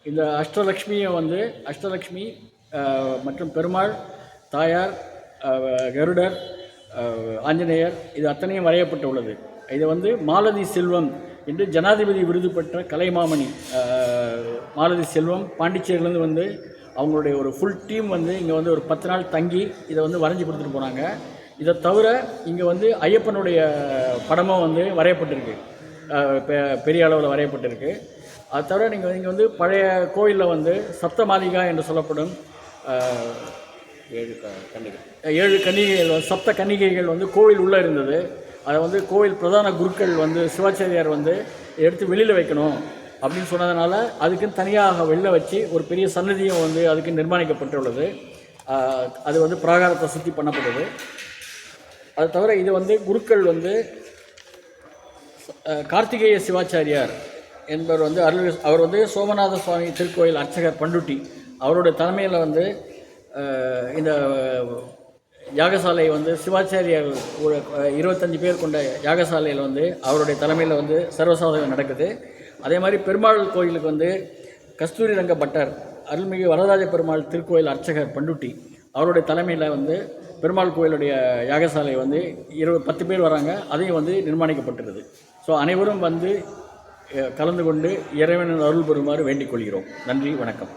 இந்த அஷ்டலக்ஷ்மியை வந்து அஷ்டலக்ஷ்மி மற்றும் பெருமாள், தாயார், கருடர், ஆஞ்சநேயர் இது அத்தனையும் வரையப்பட்டுள்ளது. இது வந்து மாலதி செல்வம் என்று ஜனாதிபதி விருது பெற்ற கலைமாமணி மாலதி செல்வம் பாண்டிச்சேரியிலேருந்து வந்து அவங்களுடைய ஒரு ஃபுல் டீம் வந்து இங்கே வந்து ஒரு 10 நாள் தங்கி இதை வந்து வரைஞ்சி கொடுத்துட்டு போனாங்க. இதை தவிர இங்கே வந்து ஐயப்பனுடைய படமும் வந்து வரையப்பட்டிருக்கு, பெரிய அளவில் வரையப்பட்டிருக்கு. அது தவிர இங்கே வந்து பழைய கோயிலில் வந்து சப்த மாளிகா என்று சொல்லப்படும் 7 கன்னிகைகள், சப்த கன்னிகைகள் வந்து கோவில் உள்ளே இருந்தது. அதை வந்து கோவில் பிரதான குருக்கள் வந்து சிவாச்சாரியார் வந்து எடுத்து வெளியில் வைக்கணும் அப்படின்னு சொன்னதுனால அதுக்குன்னு தனியாக வெளில வச்சு ஒரு பெரிய சன்னதியும் வந்து அதுக்கு நிர்மாணிக்கப்பட்டுள்ளது. அது வந்து பிராகாரத்தை சுற்றி பண்ணப்படுது. அது தவிர இது வந்து குருக்கள் வந்து கார்த்திகேய சிவாச்சாரியார் என்பவர் வந்து அவர் வந்து சோமநாத சுவாமி திருக்கோயில் அர்ச்சகர் பண்டுட்டி அவருடைய தலைமையில் வந்து இந்த யாகசாலை வந்து சிவாச்சாரியார் 25 பேர் கொண்ட யாகசாலையில் வந்து அவருடைய தலைமையில் வந்து சர்வசாதகம் நடக்குது. அதே மாதிரி பெருமாள் கோயிலுக்கு வந்து கஸ்தூரி ரங்க பட்டர் அருள்மிகு வரதராஜ பெருமாள் திருக்கோயில் அர்ச்சகர் பண்டுட்டி அவருடைய தலைமையில் வந்து பெருமாள் கோயிலுடைய யாகசாலை வந்து 10 பேர் வராங்க. அதையும் வந்து நிர்மாணிக்கப்பட்டிருது. ஸோ அனைவரும் வந்து கலந்து கொண்டு இறைவனின் அருள் பெறுமாறு வேண்டிக் கொள்கிறோம். நன்றி, வணக்கம்.